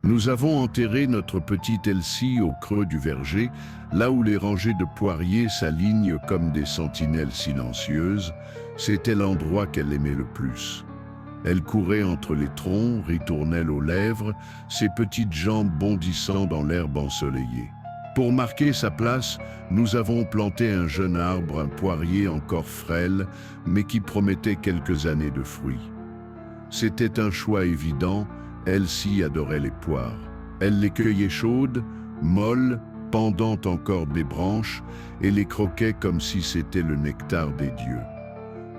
Nous avons enterré notre petite Elsie au creux du verger, là où les rangées de poiriers s'alignent comme des sentinelles silencieuses. C'était l'endroit qu'elle aimait le plus. Elle courait entre les troncs, ritournelle aux lèvres, ses petites jambes bondissant dans l'herbe ensoleillée. Pour marquer sa place, nous avons planté un jeune arbre, un poirier encore frêle, mais qui promettait quelques années de fruits. C'était un choix évident, Elsie adorait les poires. Elle les cueillait chaudes, molles, pendant encore des branches, et les croquait comme si c'était le nectar des dieux.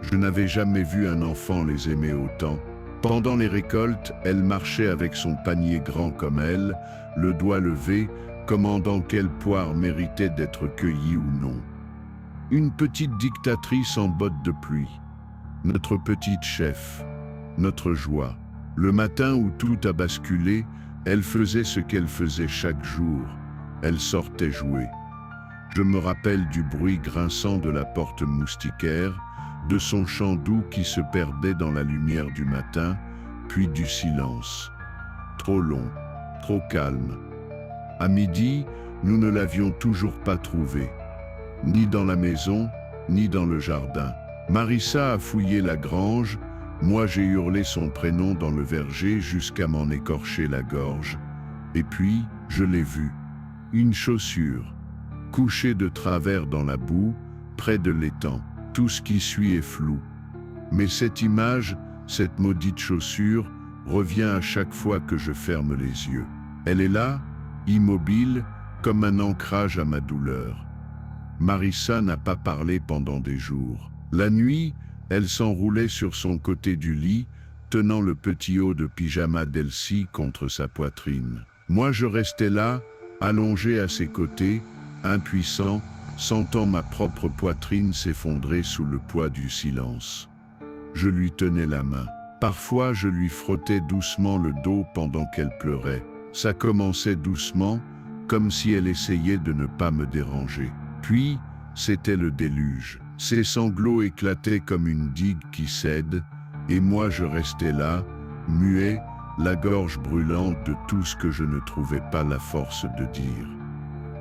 Je n'avais jamais vu un enfant les aimer autant. Pendant les récoltes, elle marchait avec son panier grand comme elle, le doigt levé, commandant quelle poire méritait d'être cueillie ou non. Une petite dictatrice en bottes de pluie. Notre petite chef, notre joie. Le matin où tout a basculé, elle faisait ce qu'elle faisait chaque jour. Elle sortait jouer. Je me rappelle du bruit grinçant de la porte moustiquaire, de son chant doux qui se perdait dans la lumière du matin, puis du silence. Trop long, trop calme. À midi, nous ne l'avions toujours pas trouvée. Ni dans la maison, ni dans le jardin. Marissa a fouillé la grange, moi j'ai hurlé son prénom dans le verger jusqu'à m'en écorcher la gorge. Et puis, je l'ai vue. Une chaussure, couchée de travers dans la boue, près de l'étang. Tout ce qui suit est flou. Mais cette image, cette maudite chaussure, revient à chaque fois que je ferme les yeux. Elle est là, immobile, comme un ancrage à ma douleur. Marissa n'a pas parlé pendant des jours. La nuit, elle s'enroulait sur son côté du lit, tenant le petit haut de pyjama d'Elsie contre sa poitrine. Moi je restais là, allongé à ses côtés, impuissant, sentant ma propre poitrine s'effondrer sous le poids du silence. Je lui tenais la main. Parfois, je lui frottais doucement le dos pendant qu'elle pleurait. Ça commençait doucement, comme si elle essayait de ne pas me déranger. Puis, c'était le déluge. Ses sanglots éclataient comme une digue qui cède, et moi je restais là, muet, la gorge brûlante de tout ce que je ne trouvais pas la force de dire.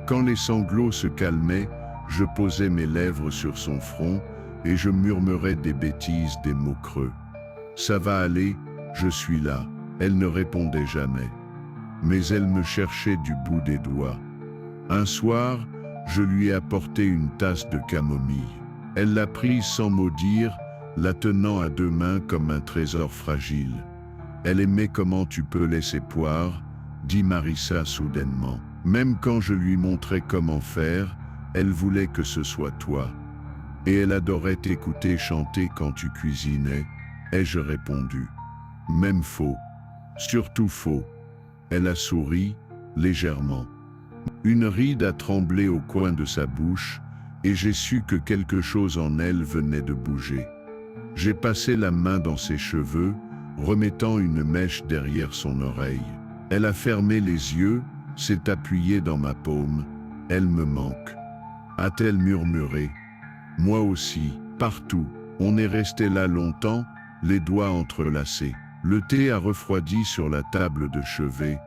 Quand les sanglots se calmaient, je posais mes lèvres sur son front et je murmurais des bêtises, des mots creux. « Ça va aller, je suis là. » Elle ne répondait jamais. Mais elle me cherchait du bout des doigts. Un soir, je lui ai apporté une tasse de camomille. Elle l'a prise sans mot dire, la tenant à deux mains comme un trésor fragile. Elle aimait comment tu peux laisser poire, dit Marissa soudainement. Même quand je lui montrais comment faire, elle voulait que ce soit toi. Et elle adorait t'écouter chanter quand tu cuisinais, ai-je répondu. Même faux. Surtout faux. Elle a souri, légèrement. Une ride a tremblé au coin de sa bouche, et j'ai su que quelque chose en elle venait de bouger. J'ai passé la main dans ses cheveux, remettant une mèche derrière son oreille. Elle a fermé les yeux, s'est appuyée dans ma paume. Elle me manque. A-t-elle murmuré? Moi aussi, partout. On est resté là longtemps, les doigts entrelacés. Le thé a refroidi sur la table de chevet.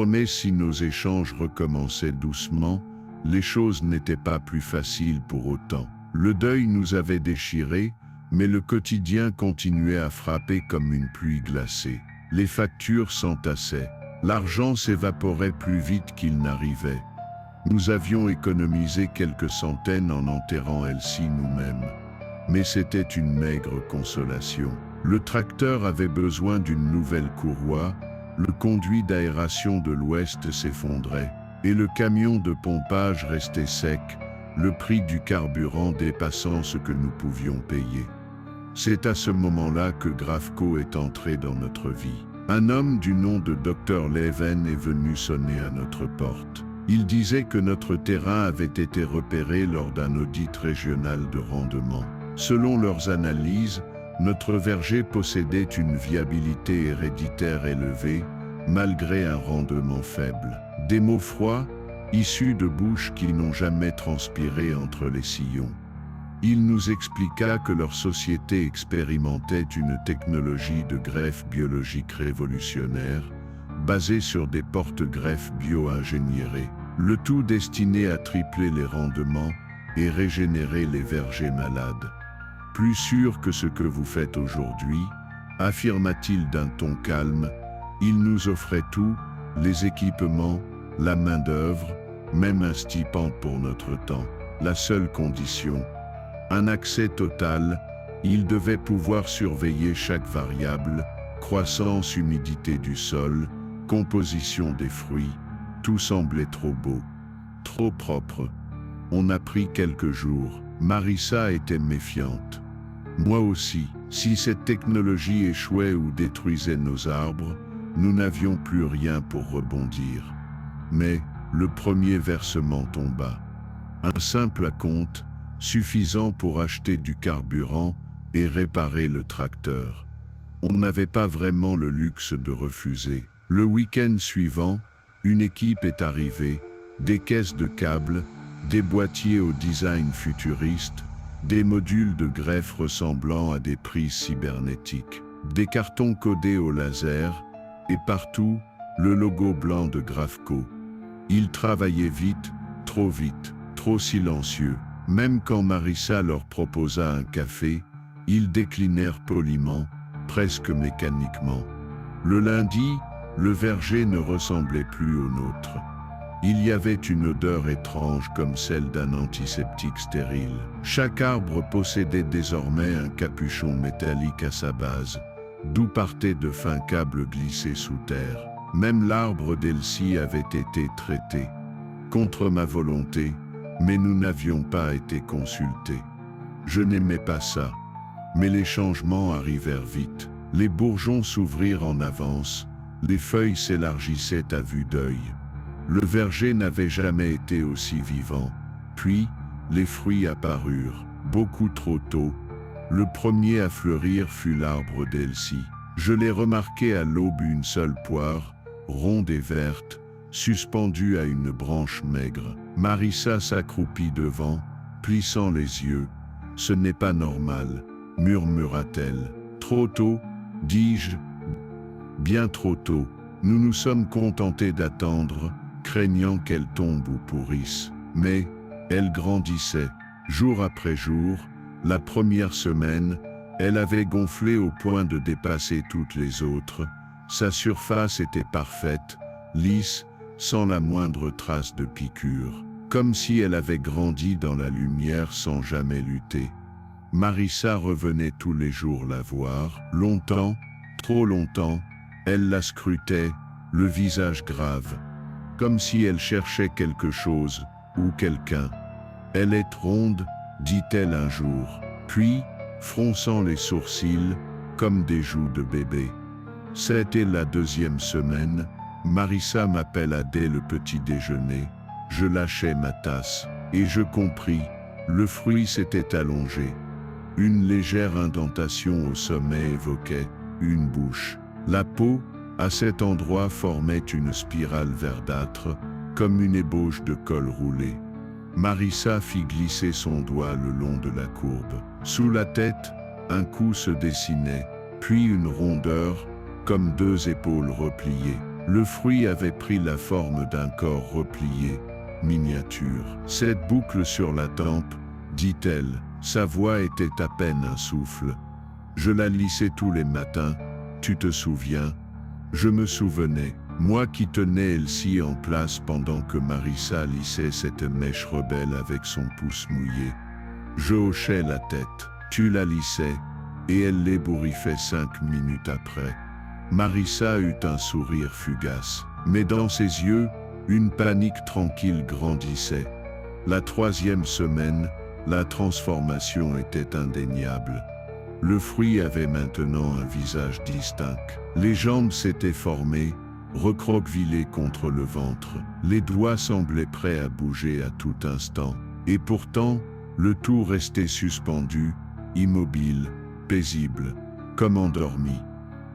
Mais si nos échanges recommençaient doucement, les choses n'étaient pas plus faciles pour autant. Le deuil nous avait déchirés, mais le quotidien continuait à frapper comme une pluie glacée. Les factures s'entassaient. L'argent s'évaporait plus vite qu'il n'arrivait. Nous avions économisé quelques centaines en enterrant Elsie nous-mêmes. Mais c'était une maigre consolation. Le tracteur avait besoin d'une nouvelle courroie, le conduit d'aération de l'Ouest s'effondrait, et le camion de pompage restait sec, le prix du carburant dépassant ce que nous pouvions payer. C'est à ce moment-là que Gravko est entré dans notre vie. Un homme du nom de Dr Leven est venu sonner à notre porte. Il disait que notre terrain avait été repéré lors d'un audit régional de rendement. Selon leurs analyses, notre verger possédait une viabilité héréditaire élevée, malgré un rendement faible. Des mots froids, issus de bouches qui n'ont jamais transpiré entre les sillons. Il nous expliqua que leur société expérimentait une technologie de greffe biologique révolutionnaire, basé sur des porte-greffes bio-ingénierés. Le tout destiné à tripler les rendements et régénérer les vergers malades. Plus sûr que ce que vous faites aujourd'hui, affirma-t-il d'un ton calme, il nous offrait tout, les équipements, la main-d'œuvre, même un stipend pour notre temps. La seule condition, un accès total, il devait pouvoir surveiller chaque variable, croissance, humidité du sol, composition des fruits, tout semblait trop beau, trop propre. On a pris quelques jours. Marissa était méfiante. Moi aussi, si cette technologie échouait ou détruisait nos arbres, nous n'avions plus rien pour rebondir. Mais le premier versement tomba. Un simple acompte, suffisant pour acheter du carburant et réparer le tracteur. On n'avait pas vraiment le luxe de refuser. Le week-end suivant, une équipe est arrivée, des caisses de câbles, des boîtiers au design futuriste, des modules de greffe ressemblant à des prises cybernétiques, des cartons codés au laser, et partout, le logo blanc de Grafco. Ils travaillaient vite, trop silencieux. Même quand Marissa leur proposa un café, ils déclinèrent poliment, presque mécaniquement. Le lundi, le verger ne ressemblait plus au nôtre. Il y avait une odeur étrange comme celle d'un antiseptique stérile. Chaque arbre possédait désormais un capuchon métallique à sa base, d'où partaient de fins câbles glissés sous terre. Même l'arbre d'Elsie avait été traité. Contre ma volonté, mais nous n'avions pas été consultés. Je n'aimais pas ça. Mais les changements arrivèrent vite. Les bourgeons s'ouvrirent en avance, les feuilles s'élargissaient à vue d'œil. Le verger n'avait jamais été aussi vivant. Puis, les fruits apparurent, beaucoup trop tôt. Le premier à fleurir fut l'arbre d'Elsie. Je l'ai remarqué à l'aube, une seule poire, ronde et verte, suspendue à une branche maigre. Marissa s'accroupit devant, plissant les yeux. « Ce n'est pas normal », murmura-t-elle. « Trop tôt, dis-je. Bien trop tôt. Nous nous sommes contentés d'attendre, craignant qu'elle tombe ou pourrisse. Mais, elle grandissait. Jour après jour, la première semaine, elle avait gonflé au point de dépasser toutes les autres. Sa surface était parfaite, lisse, sans la moindre trace de piqûre. Comme si elle avait grandi dans la lumière sans jamais lutter. Marissa revenait tous les jours la voir. Longtemps, trop longtemps, elle la scrutait, le visage grave. Comme si elle cherchait quelque chose, ou quelqu'un. « Elle est ronde », dit-elle un jour. Puis, fronçant les sourcils, comme des joues de bébé. C'était la deuxième semaine. Marissa m'appela dès le petit déjeuner. Je lâchai ma tasse, et je compris, le fruit s'était allongé. Une légère indentation au sommet évoquait une bouche. La peau, à cet endroit, formait une spirale verdâtre, comme une ébauche de col roulé. Marissa fit glisser son doigt le long de la courbe. Sous la tête, un cou se dessinait, puis une rondeur, comme deux épaules repliées. Le fruit avait pris la forme d'un corps replié, miniature. Cette boucle sur la tempe, dit-elle, sa voix était à peine un souffle. Je la lissais tous les matins, tu te souviens? Je me souvenais, moi qui tenais Elsie en place pendant que Marissa lissait cette mèche rebelle avec son pouce mouillé. Je hochais la tête, tu la lissais, et elle l'ébouriffait 5 minutes après. Marissa eut un sourire fugace, mais dans ses yeux, une panique tranquille grandissait. La troisième semaine, la transformation était indéniable. Le fruit avait maintenant un visage distinct. Les jambes s'étaient formées, recroquevillées contre le ventre. Les doigts semblaient prêts à bouger à tout instant. Et pourtant, le tout restait suspendu, immobile, paisible, comme endormi.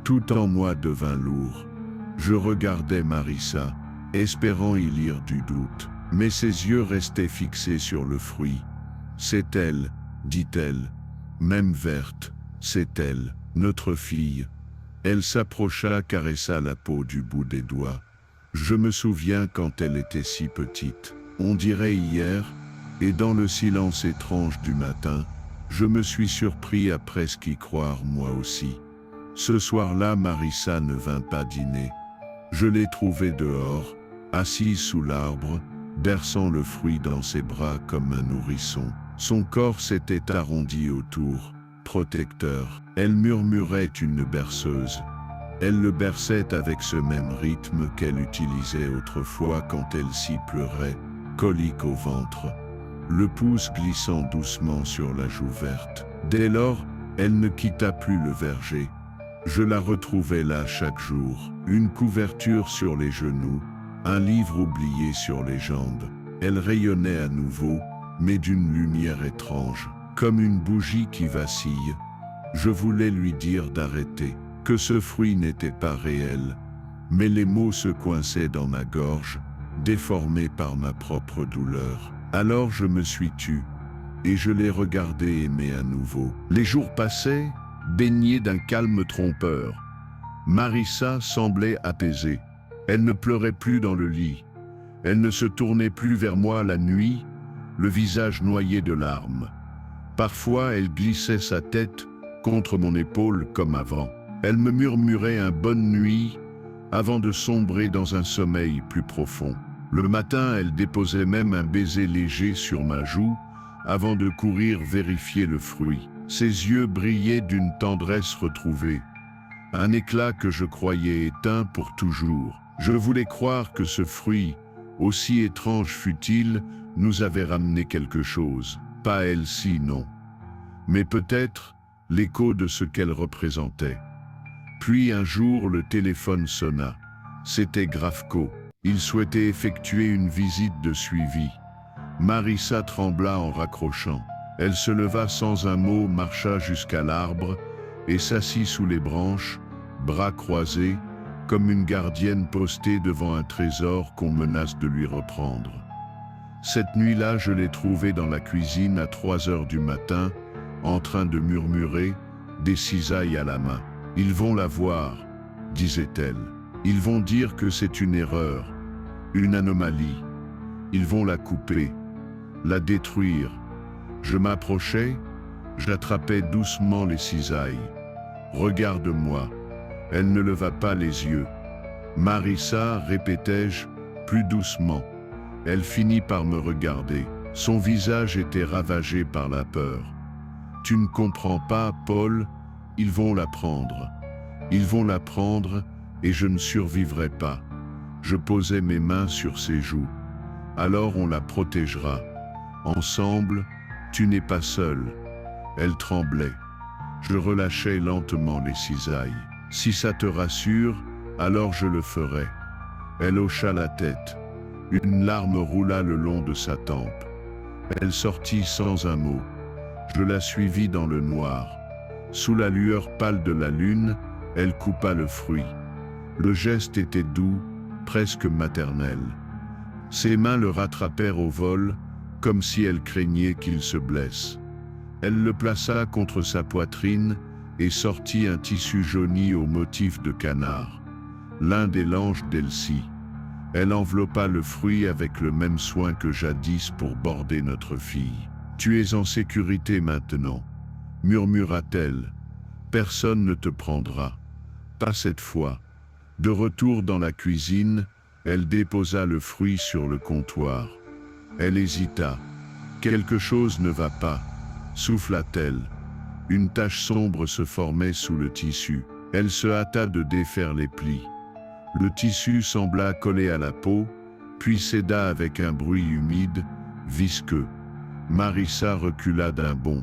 Tout en moi devint lourd. Je regardais Marissa, espérant y lire du doute. Mais ses yeux restaient fixés sur le fruit. « C'est elle, dit-elle. Même verte, c'est elle, notre fille. » Elle s'approcha, caressa la peau du bout des doigts. Je me souviens quand elle était si petite. On dirait hier, et dans le silence étrange du matin, je me suis surpris à presque y croire moi aussi. Ce soir-là, Marissa ne vint pas dîner. Je l'ai trouvée dehors, assise sous l'arbre, berçant le fruit dans ses bras comme un nourrisson. Son corps s'était arrondi autour, protecteur. Elle murmurait une berceuse. Elle le berçait avec ce même rythme qu'elle utilisait autrefois quand elle s'y pleurait, colique au ventre, le pouce glissant doucement sur la joue verte. Dès lors, elle ne quitta plus le verger. Je la retrouvais là chaque jour, une couverture sur les genoux, un livre oublié sur les jambes. Elle rayonnait à nouveau, mais d'une lumière étrange, comme une bougie qui vacille. Je voulais lui dire d'arrêter, que ce fruit n'était pas réel, mais les mots se coinçaient dans ma gorge, déformés par ma propre douleur. Alors je me suis tu, et je l'ai regardé aimer à nouveau. Les jours passaient, baignés d'un calme trompeur. Marissa semblait apaisée. Elle ne pleurait plus dans le lit. Elle ne se tournait plus vers moi la nuit, le visage noyé de larmes. Parfois, elle glissait sa tête contre mon épaule comme avant. Elle me murmurait un bonne nuit avant de sombrer dans un sommeil plus profond. Le matin, elle déposait même un baiser léger sur ma joue avant de courir vérifier le fruit. Ses yeux brillaient d'une tendresse retrouvée, un éclat que je croyais éteint pour toujours. Je voulais croire que ce fruit, aussi étrange fût-il, nous avait ramené quelque chose. Pas elle-ci, non. Mais peut-être l'écho de ce qu'elle représentait. Puis un jour, le téléphone sonna. C'était Grafko. Il souhaitait effectuer une visite de suivi. Marissa trembla en raccrochant. Elle se leva sans un mot, marcha jusqu'à l'arbre et s'assit sous les branches, bras croisés, comme une gardienne postée devant un trésor qu'on menace de lui reprendre. Cette nuit-là, je l'ai trouvée dans la cuisine à 3 heures du matin, en train de murmurer, des cisailles à la main. « Ils vont la voir », disait-elle. « Ils vont dire que c'est une erreur, une anomalie. Ils vont la couper, la détruire. » Je m'approchais, j'attrapais doucement les cisailles. « Regarde-moi ». Elle ne leva pas les yeux. « Marissa », répétai-je, plus doucement. Elle finit par me regarder. Son visage était ravagé par la peur. « Tu ne comprends pas, Paul, ils vont la prendre. Ils vont la prendre et je ne survivrai pas. » Je posai mes mains sur ses joues. « Alors on la protégera. Ensemble, tu n'es pas seul. » Elle tremblait. Je relâchai lentement les cisailles. « Si ça te rassure, alors je le ferai. » Elle hocha la tête. Une larme roula le long de sa tempe. Elle sortit sans un mot. Je la suivis dans le noir. Sous la lueur pâle de la lune, elle coupa le fruit. Le geste était doux, presque maternel. Ses mains le rattrapèrent au vol, comme si elle craignait qu'il se blesse. Elle le plaça contre sa poitrine et sortit un tissu jauni au motif de canard, l'un des langes d'Elsie. Elle enveloppa le fruit avec le même soin que jadis pour border notre fille. « Tu es en sécurité maintenant », murmura-t-elle. « Personne ne te prendra. Pas cette fois. » De retour dans la cuisine, elle déposa le fruit sur le comptoir. Elle hésita. « Quelque chose ne va pas », souffla-t-elle. Une tache sombre se formait sous le tissu. Elle se hâta de défaire les plis. Le tissu sembla coller à la peau, puis céda avec un bruit humide, visqueux. Marissa recula d'un bond.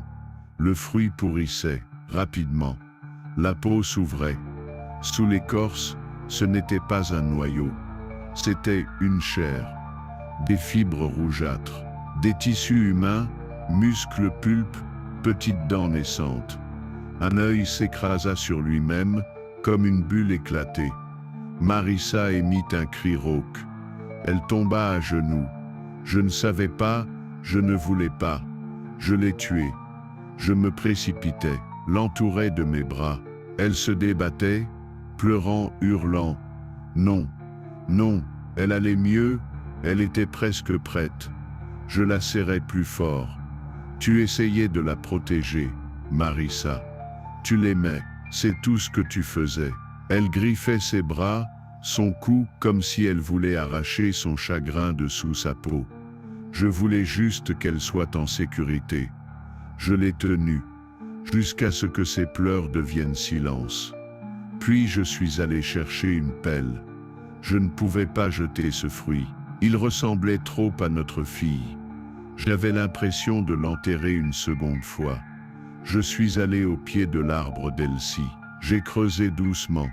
Le fruit pourrissait, rapidement. La peau s'ouvrait. Sous l'écorce, ce n'était pas un noyau. C'était une chair. Des fibres rougeâtres. Des tissus humains, muscles, pulpes, petites dents naissantes. Un œil s'écrasa sur lui-même, comme une bulle éclatée. Marissa émit un cri rauque. Elle tomba à genoux. Je ne savais pas, je ne voulais pas. Je l'ai tuée. Je me précipitais, l'entourais de mes bras. Elle se débattait, pleurant, hurlant. Non, non, elle allait mieux, elle était presque prête. Je la serrais plus fort. Tu essayais de la protéger, Marissa. Tu l'aimais, c'est tout ce que tu faisais. Elle griffait ses bras, son cou, comme si elle voulait arracher son chagrin de sous sa peau. Je voulais juste qu'elle soit en sécurité. Je l'ai tenue, jusqu'à ce que ses pleurs deviennent silence. Puis je suis allé chercher une pelle. Je ne pouvais pas jeter ce fruit. Il ressemblait trop à notre fille. J'avais l'impression de l'enterrer une seconde fois. Je suis allé au pied de l'arbre d'Elsie. J'ai creusé doucement.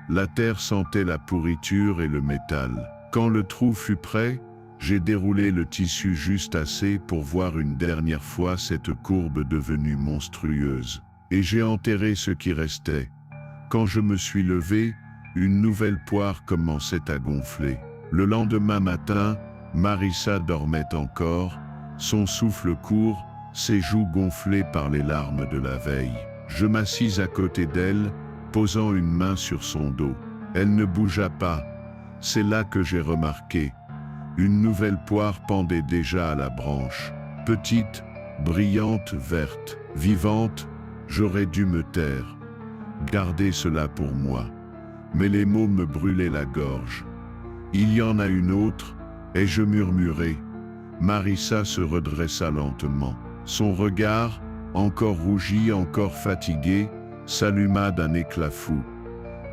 La terre sentait la pourriture et le métal. Quand le trou fut prêt, j'ai déroulé le tissu juste assez pour voir une dernière fois cette courbe devenue monstrueuse. Et j'ai enterré ce qui restait. Quand je me suis levé, une nouvelle poire commençait à gonfler. Le lendemain matin, Marissa dormait encore, son souffle court, ses joues gonflées par les larmes de la veille. Je m'assis à côté d'elle, posant une main sur son dos. Elle ne bougea pas. C'est là que j'ai remarqué. Une nouvelle poire pendait déjà à la branche. Petite, brillante, verte, vivante, j'aurais dû me taire. Garder cela pour moi. Mais les mots me brûlaient la gorge. Il y en a une autre, et je murmurai. Marissa se redressa lentement. Son regard, encore rougi, encore fatigué, s'alluma d'un éclat fou.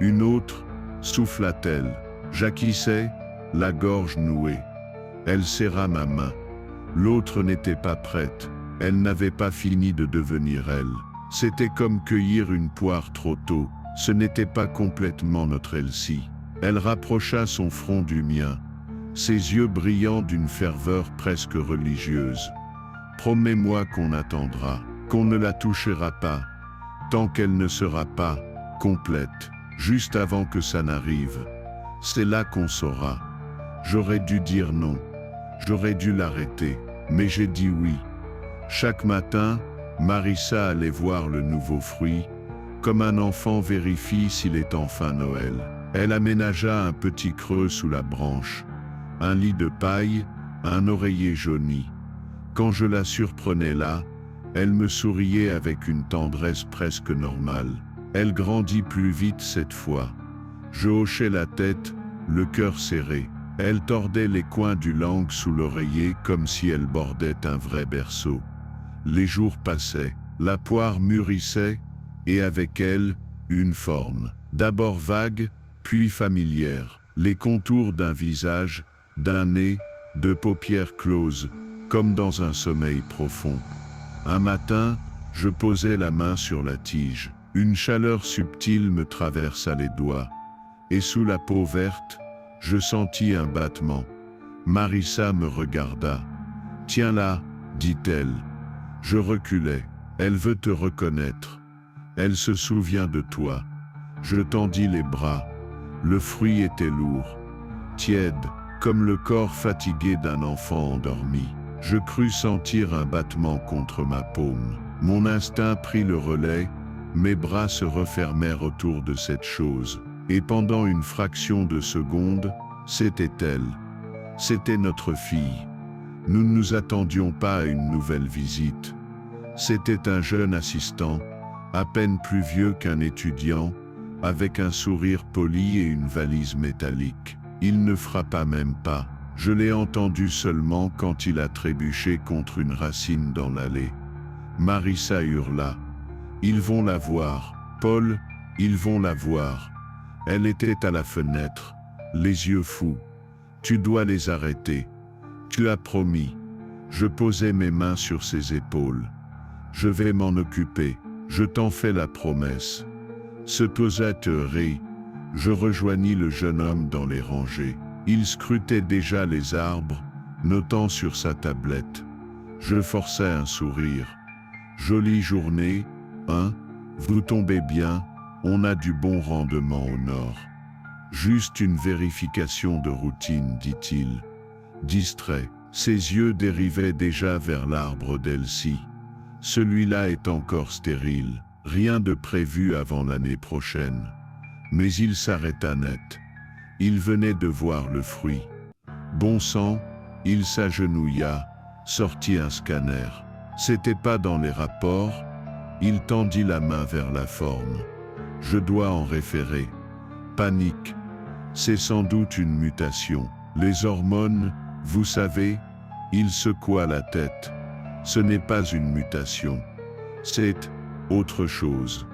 Une autre, souffla-t-elle. J'acquissais, la gorge nouée. Elle serra ma main. L'autre n'était pas prête. Elle n'avait pas fini de devenir elle. C'était comme cueillir une poire trop tôt. Ce n'était pas complètement notre Elsie. Elle rapprocha son front du mien, ses yeux brillants d'une ferveur presque religieuse. Promets-moi qu'on attendra, qu'on ne la touchera pas, tant qu'elle ne sera pas complète, juste avant que ça n'arrive. C'est là qu'on saura. J'aurais dû dire non, j'aurais dû l'arrêter, mais j'ai dit oui. Chaque matin, Marissa allait voir le nouveau fruit, comme un enfant vérifie s'il est enfin Noël. Elle aménagea un petit creux sous la branche, un lit de paille, un oreiller jauni. Quand je la surprenais là, elle me souriait avec une tendresse presque normale. Elle grandit plus vite cette fois. Je hochais la tête, le cœur serré. Elle tordait les coins du langue sous l'oreiller comme si elle bordait un vrai berceau. Les jours passaient, la poire mûrissait, et avec elle, une forme, d'abord vague, puis familière, les contours d'un visage, d'un nez, de paupières closes, comme dans un sommeil profond. Un matin, je posai la main sur la tige. Une chaleur subtile me traversa les doigts, et sous la peau verte, je sentis un battement. Marissa me regarda. « Tiens-la, dit-elle. » Je reculai. Elle veut te reconnaître. Elle se souvient de toi. Je tendis les bras. Le fruit était lourd, tiède, comme le corps fatigué d'un enfant endormi. Je crus sentir un battement contre ma paume. Mon instinct prit le relais, mes bras se refermèrent autour de cette chose. Et pendant une fraction de seconde, c'était elle. C'était notre fille. Nous ne nous attendions pas à une nouvelle visite. C'était un jeune assistant, à peine plus vieux qu'un étudiant, avec un sourire poli et une valise métallique. Il ne frappa même pas. Je l'ai entendu seulement quand il a trébuché contre une racine dans l'allée. Marissa hurla. « Ils vont la voir, Paul, ils vont la voir. » Elle était à la fenêtre, les yeux fous. « Tu dois les arrêter. Tu as promis. » Je posai mes mains sur ses épaules. « Je vais m'en occuper. Je t'en fais la promesse. » Se posa rit. Je rejoignis le jeune homme dans les rangées. Il scrutait déjà les arbres, notant sur sa tablette. Je forçai un sourire. Jolie journée, hein? Vous tombez bien, on a du bon rendement au nord. Juste une vérification de routine, dit-il. Distrait, ses yeux dérivaient déjà vers l'arbre d'Elsie. Celui-là est encore stérile. Rien de prévu avant l'année prochaine. Mais il s'arrêta net. Il venait de voir le fruit. Bon sang, il s'agenouilla, sortit un scanner. C'était pas dans les rapports. Il tendit la main vers la forme. Je dois en référer. Panique. C'est sans doute une mutation. Les hormones, vous savez, il secoua la tête. Ce n'est pas une mutation. C'est autre chose.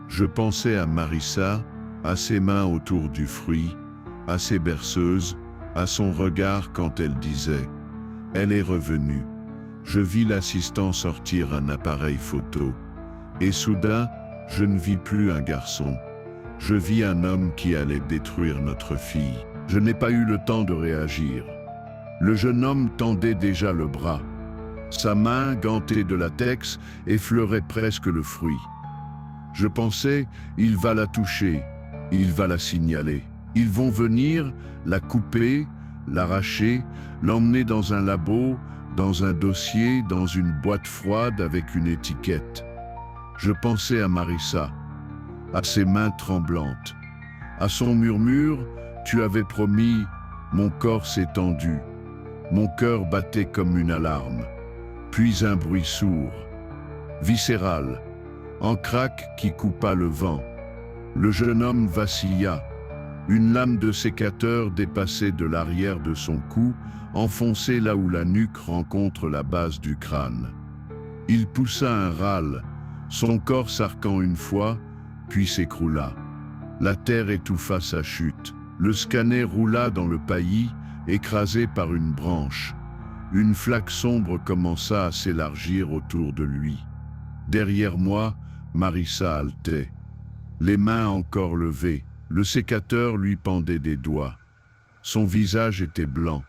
Je pensais à Marissa, à ses mains autour du fruit, à ses berceuses, à son regard quand elle disait « Elle est revenue ». Je vis l'assistant sortir un appareil photo. Et soudain, je ne vis plus un garçon. Je vis un homme qui allait détruire notre fille. Je n'ai pas eu le temps de réagir. Le jeune homme tendait déjà le bras. Sa main, gantée de latex, effleurait presque le fruit. Je pensais, il va la toucher, il va la signaler. Ils vont venir, la couper, l'arracher, l'emmener dans un labo, dans un dossier, dans une boîte froide avec une étiquette. Je pensais à Marissa, à ses mains tremblantes, à son murmure, « Tu avais promis », mon corps s'est tendu. Mon cœur battait comme une alarme. Puis un bruit sourd, viscéral, en craque qui coupa le vent. Le jeune homme vacilla. Une lame de sécateur dépassait de l'arrière de son cou, enfoncée là où la nuque rencontre la base du crâne. Il poussa un râle, son corps s'arquant une fois, puis s'écroula. La terre étouffa sa chute. Le scanner roula dans le paillis, écrasé par une branche. Une flaque sombre commença à s'élargir autour de lui. Derrière moi, Marissa haletait. Les mains encore levées, le sécateur lui pendait des doigts. Son visage était blanc,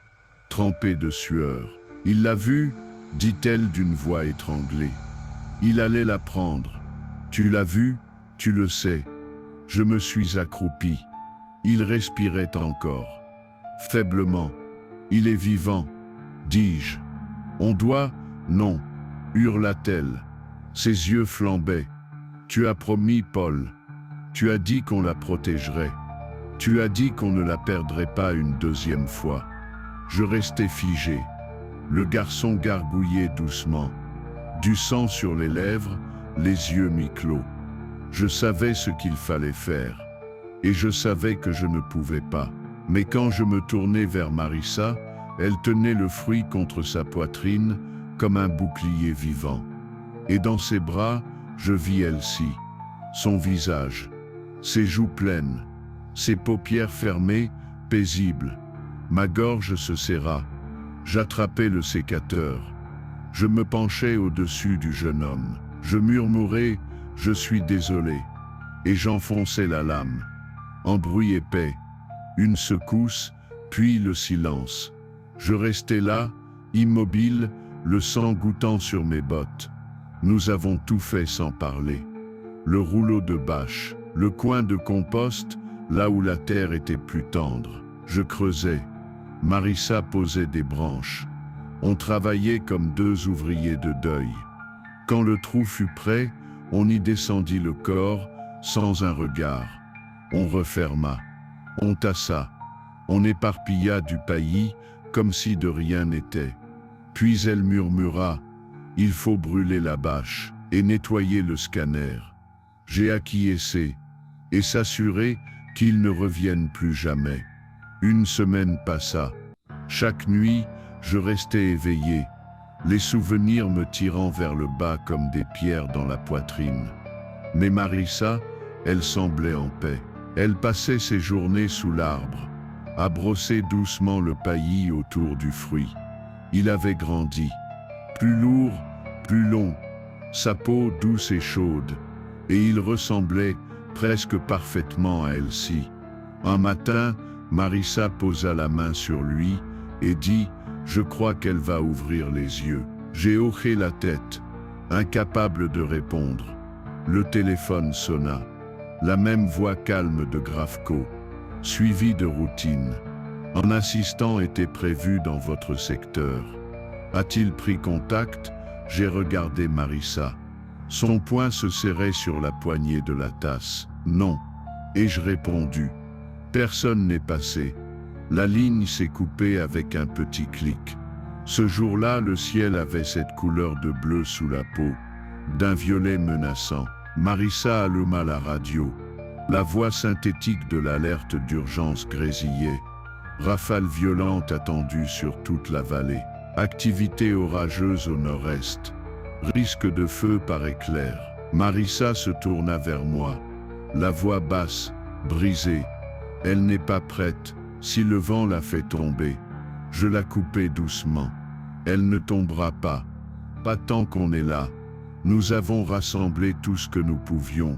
trempé de sueur. « Il l'a vue » dit-elle d'une voix étranglée. Il allait la prendre. « Tu l'as vue, tu le sais. » Je me suis accroupi. Il respirait encore. Faiblement. « Il est vivant », dis-je. « On doit » « Non » hurla-t-elle. Ses yeux flambaient. « Tu as promis, Paul. Tu as dit qu'on la protégerait. Tu as dit qu'on ne la perdrait pas une deuxième fois. » Je restais figé. Le garçon gargouillait doucement. Du sang sur les lèvres, les yeux mi-clos. Je savais ce qu'il fallait faire. Et je savais que je ne pouvais pas. Mais quand je me tournai vers Marissa, elle tenait le fruit contre sa poitrine, comme un bouclier vivant. Et dans ses bras, je vis Elsie. Son visage, ses joues pleines, ses paupières fermées, paisibles. Ma gorge se serra. J'attrapai le sécateur. Je me penchai au-dessus du jeune homme. Je murmurai « Je suis désolé » et j'enfonçai la lame. En bruit épais, une secousse, puis le silence. Je restai là, immobile, le sang gouttant sur mes bottes. Nous avons tout fait sans parler. Le rouleau de bâche, le coin de compost, là où la terre était plus tendre. Je creusais. Marissa posait des branches. On travaillait comme deux ouvriers de deuil. Quand le trou fut prêt, on y descendit le corps, sans un regard. On referma. On tassa. On éparpilla du paillis, comme si de rien n'était. Puis elle murmura « Il faut brûler la bâche et nettoyer le scanner. » J'ai acquiescé et s'assurer qu'il ne revienne plus jamais. Une semaine passa. Chaque nuit, je restais éveillé, les souvenirs me tirant vers le bas comme des pierres dans la poitrine. Mais Marissa, elle semblait en paix. Elle passait ses journées sous l'arbre, à brosser doucement le paillis autour du fruit. Il avait grandi, plus lourd, plus long, sa peau douce et chaude, et il ressemblait presque parfaitement à Elsie. Un matin, Marissa posa la main sur lui et dit « Je crois qu'elle va ouvrir les yeux ». J'ai hoché la tête, incapable de répondre. Le téléphone sonna. La même voix calme de Grafco, suivie de routine. « Un assistant était prévu dans votre secteur. A-t-il pris contact ?» J'ai regardé Marissa. Son poing se serrait sur la poignée de la tasse. « Non. Ai-je répondu. Personne n'est passé. La ligne s'est coupée avec un petit clic. Ce jour-là, le ciel avait cette couleur de bleu sous la peau, d'un violet menaçant. Marissa alluma la radio. La voix synthétique de l'alerte d'urgence grésillait. Rafale violente attendue sur toute la vallée. Activité orageuse au nord-est. Risque de feu par éclair. Marissa se tourna vers moi. La voix basse, brisée. Elle n'est pas prête. Si le vent la fait tomber, je la coupai doucement. Elle ne tombera pas. Pas tant qu'on est là. Nous avons rassemblé tout ce que nous pouvions.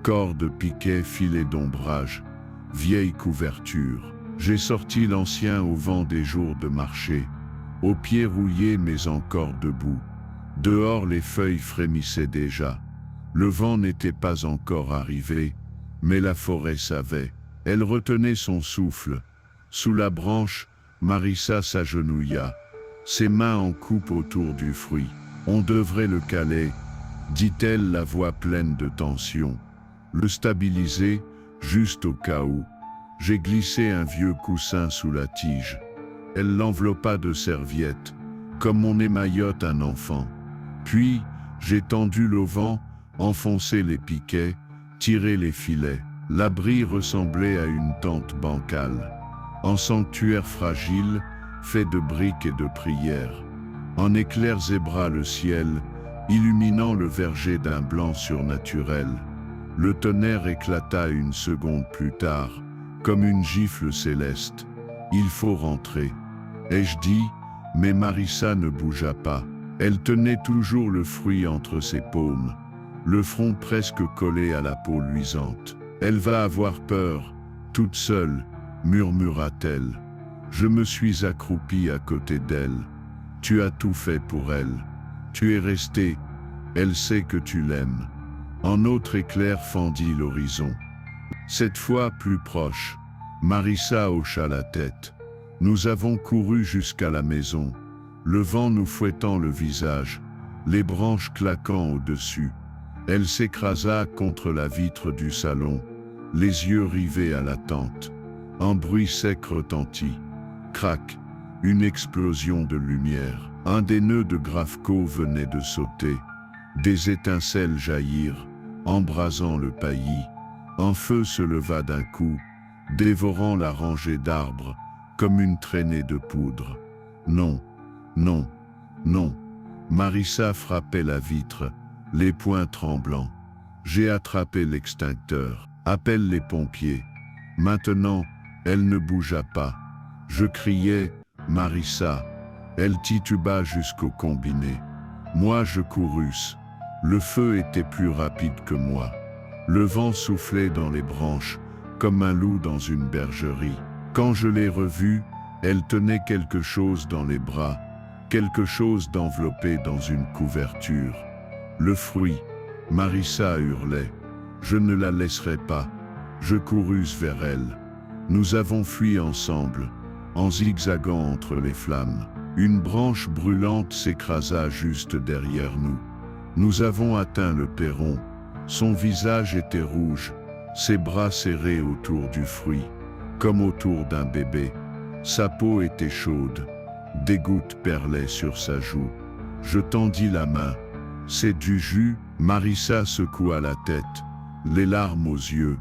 Cordes, piquets, filets d'ombrage, vieilles couvertures. J'ai sorti l'ancien au vent des jours de marché, aux pieds rouillés mais encore debout. Dehors les feuilles frémissaient déjà. Le vent n'était pas encore arrivé, mais la forêt savait. Elle retenait son souffle. Sous la branche, Marissa s'agenouilla, ses mains en coupe autour du fruit. On devrait le caler, dit-elle, la voix pleine de tension. Le stabiliser, juste au cas où. J'ai glissé un vieux coussin sous la tige. Elle l'enveloppa de serviettes, comme on émaillote un enfant. Puis, j'ai tendu l'auvent, enfoncé les piquets, tiré les filets. L'abri ressemblait à une tente bancale. En sanctuaire fragile, fait de briques et de prières. En éclair zébra le ciel, illuminant le verger d'un blanc surnaturel. Le tonnerre éclata une seconde plus tard, comme une gifle céleste. Il faut rentrer. Ai-je dit, mais Marissa ne bougea pas. Elle tenait toujours le fruit entre ses paumes, le front presque collé à la peau luisante. Elle va avoir peur, toute seule, murmura-t-elle. Je me suis accroupi à côté d'elle. Tu as tout fait pour elle. Tu es resté. Elle sait que tu l'aimes. Un autre éclair fendit l'horizon. Cette fois plus proche. Marissa hocha la tête. Nous avons couru jusqu'à la maison, le vent nous fouettant le visage, les branches claquant au-dessus. Elle s'écrasa contre la vitre du salon, les yeux rivés à la tente. Un bruit sec retentit. Crac, une explosion de lumière. Un des nœuds de Gravco venait de sauter. Des étincelles jaillirent, embrasant le paillis. Un feu se leva d'un coup, dévorant la rangée d'arbres, comme une traînée de poudre. Non, non, non. Marissa frappait la vitre, les poings tremblants. J'ai attrapé l'extincteur. Appelle les pompiers. Maintenant, elle ne bougea pas. Je criais, Marissa. Elle tituba jusqu'au combiné. Moi je courus. Le feu était plus rapide que moi. Le vent soufflait dans les branches, comme un loup dans une bergerie. Quand je l'ai revue, elle tenait quelque chose dans les bras, quelque chose d'enveloppé dans une couverture. Le fruit. Marissa hurlait. Je ne la laisserai pas. Je courus vers elle. Nous avons fui ensemble, en zigzagant entre les flammes. Une branche brûlante s'écrasa juste derrière nous. Nous avons atteint le perron. Son visage était rouge, ses bras serrés autour du fruit, comme autour d'un bébé. Sa peau était chaude. Des gouttes perlaient sur sa joue. Je tendis la main. C'est du jus. Marissa secoua la tête, les larmes aux yeux.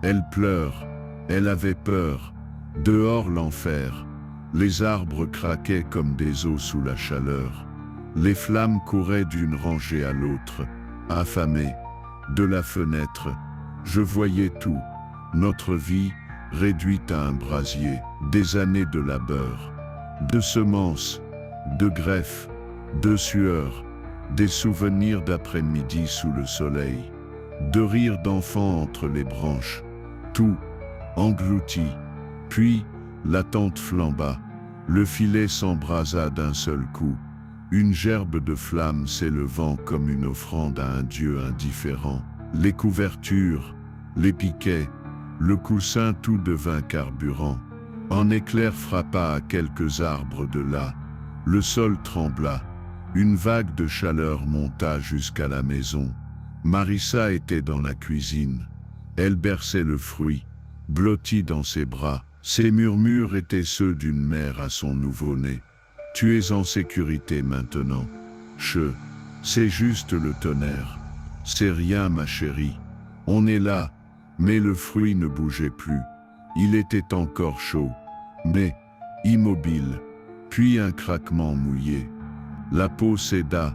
Elle pleure. Elle avait peur. Dehors l'enfer. Les arbres craquaient comme des os sous la chaleur. Les flammes couraient d'une rangée à l'autre, affamées. De la fenêtre, je voyais tout. Notre vie, réduite à un brasier. Des années de labeur, de semences, de greffes, de sueur, des souvenirs d'après-midi sous le soleil, de rires d'enfants entre les branches. Tout, englouti. Puis, la tente flamba. Le filet s'embrasa d'un seul coup. Une gerbe de flammes s'élevant comme une offrande à un dieu indifférent. Les couvertures, les piquets, le coussin, tout devint carburant. Un éclair frappa à quelques arbres de là. Le sol trembla. Une vague de chaleur monta jusqu'à la maison. Marissa était dans la cuisine. Elle berçait le fruit, blotti dans ses bras. Ses murmures étaient ceux d'une mère à son nouveau-né. « Tu es en sécurité maintenant. C'est juste le tonnerre. C'est rien, ma chérie. On est là. » Mais le fruit ne bougeait plus. Il était encore chaud, mais immobile. Puis un craquement mouillé. La peau céda,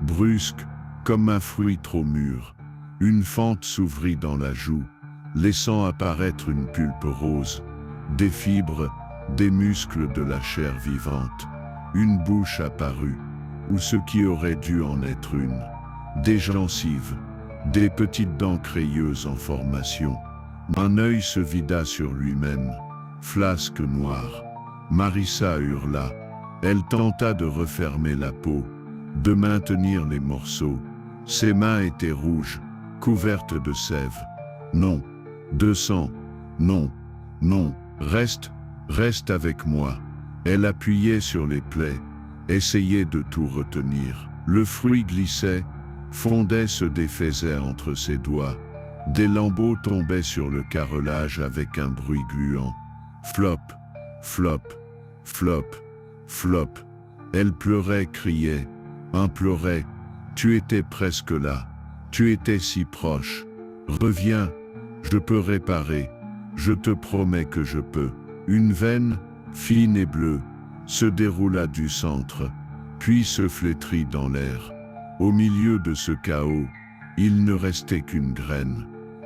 brusque, comme un fruit trop mûr. Une fente s'ouvrit dans la joue, laissant apparaître une pulpe rose, des fibres, des muscles de la chair vivante. Une bouche apparut, ou ce qui aurait dû en être une. Des gencives, des petites dents crayeuses en formation. Un œil se vida sur lui-même, flasque noire. Marissa hurla. Elle tenta de refermer la peau, de maintenir les morceaux. Ses mains étaient rouges, couvertes de sève. Non, de sang. Non, non, reste avec moi. Elle appuyait sur les plaies, essayait de tout retenir. Le fruit glissait, fondait, se défaisait entre ses doigts. Des lambeaux tombaient sur le carrelage avec un bruit gluant. Flop, flop, flop, flop. Elle pleurait, criait, implorait. Tu étais presque là. Tu étais si proche. Reviens, je peux réparer. Je te promets que je peux. Une veine, fine et bleue, se déroula du centre, puis se flétrit dans l'air. Au milieu de ce chaos, il ne restait qu'une graine,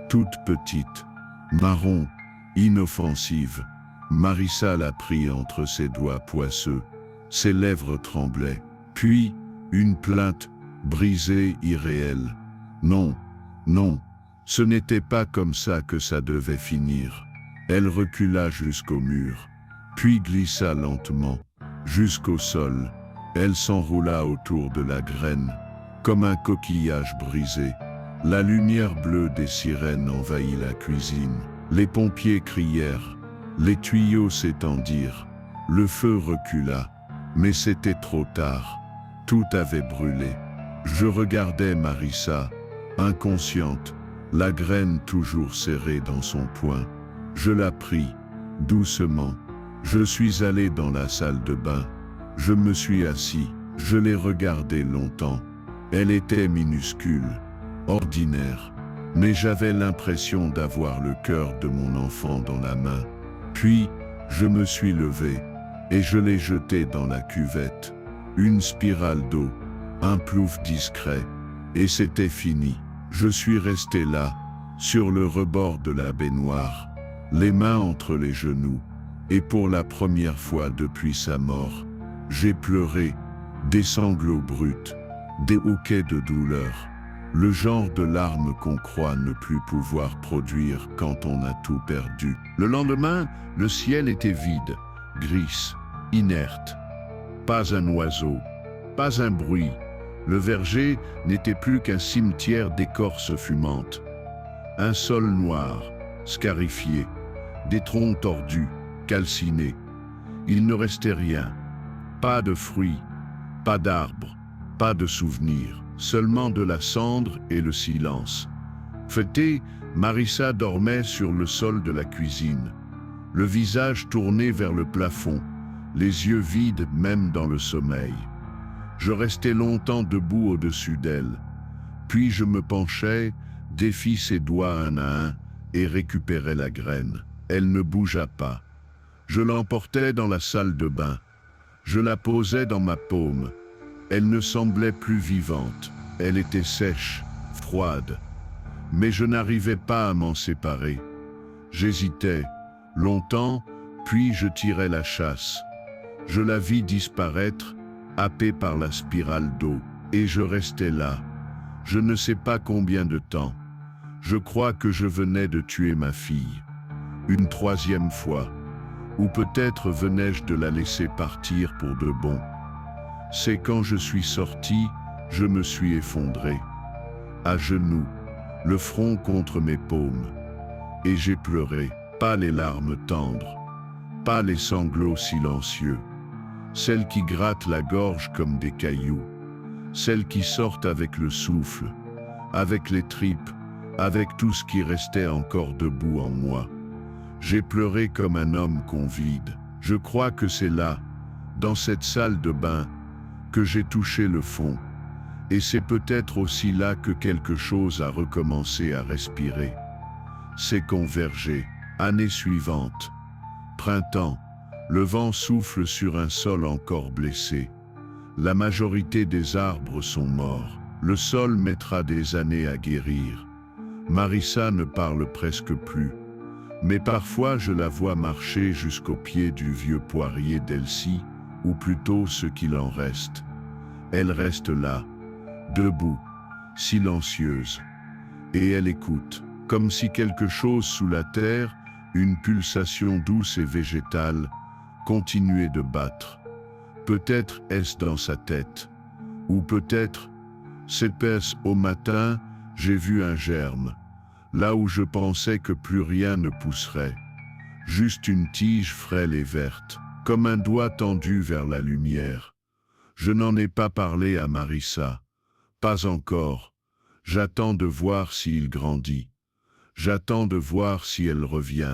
toute petite, marron, inoffensive. Marissa la prit entre ses doigts poisseux. Ses lèvres tremblaient. Puis, une plainte, brisée, irréelle. Non, non, ce n'était pas comme ça que ça devait finir. Elle recula jusqu'au mur, puis glissa lentement, jusqu'au sol. Elle s'enroula autour de la graine, comme un coquillage brisé. La lumière bleue des sirènes envahit la cuisine. Les pompiers crièrent, les tuyaux s'étendirent, le feu recula, mais c'était trop tard. Tout avait brûlé. Je regardais Marissa, inconsciente, la graine toujours serrée dans son poing. Je la pris, doucement. Je suis allé dans la salle de bain. Je me suis assis. Je l'ai regardée longtemps. Elle était minuscule, ordinaire, mais j'avais l'impression d'avoir le cœur de mon enfant dans la main. Puis, je me suis levé, et je l'ai jeté dans la cuvette. Une spirale d'eau, un plouf discret, et c'était fini. Je suis resté là, sur le rebord de la baignoire, les mains entre les genoux, et pour la première fois depuis sa mort, j'ai pleuré, des sanglots bruts, des hoquets de douleur, le genre de larmes qu'on croit ne plus pouvoir produire quand on a tout perdu. Le lendemain, le ciel était vide, gris, inerte. Pas un oiseau, pas un bruit. Le verger n'était plus qu'un cimetière d'écorces fumantes. Un sol noir, scarifié, des troncs tordus, calcinés. Il ne restait rien. Pas de fruits, pas d'arbres, pas de souvenirs, seulement de la cendre et le silence. Fêtée, Marissa dormait sur le sol de la cuisine, le visage tourné vers le plafond, les yeux vides même dans le sommeil. Je restais longtemps debout au-dessus d'elle, puis je me penchais, défis ses doigts un à un et récupérais la graine. Elle ne bougea pas. Je l'emportais dans la salle de bain. Je la posais dans ma paume. Elle ne semblait plus vivante. Elle était sèche, froide. Mais je n'arrivais pas à m'en séparer. J'hésitais, longtemps, puis je tirais la chasse. Je la vis disparaître, happée par la spirale d'eau, et je restais là. Je ne sais pas combien de temps. Je crois que je venais de tuer ma fille. Une troisième fois. Ou peut-être venais-je de la laisser partir pour de bon. C'est quand je suis sorti, je me suis effondré. À genoux, le front contre mes paumes. Et j'ai pleuré, pas les larmes tendres, pas les sanglots silencieux, celles qui grattent la gorge comme des cailloux, celles qui sortent avec le souffle, avec les tripes, avec tout ce qui restait encore debout en moi. J'ai pleuré comme un homme qu'on vide. Je crois que c'est là, dans cette salle de bain, que j'ai touché le fond. Et c'est peut-être aussi là que quelque chose a recommencé à respirer. C'est convergé. Année suivante. Printemps. Le vent souffle sur un sol encore blessé. La majorité des arbres sont morts. Le sol mettra des années à guérir. Marissa ne parle presque plus. Mais parfois je la vois marcher jusqu'au pied du vieux poirier d'Elsie, ou plutôt ce qu'il en reste. Elle reste là, debout, silencieuse. Et elle écoute, comme si quelque chose sous la terre, une pulsation douce et végétale, continuait de battre. Peut-être est-ce dans sa tête, ou peut-être, s'épaisse au matin, j'ai vu un germe, là où je pensais que plus rien ne pousserait. Juste une tige frêle et verte, comme un doigt tendu vers la lumière. Je n'en ai pas parlé à Marissa. Pas encore. J'attends de voir s'il grandit. J'attends de voir si elle revient.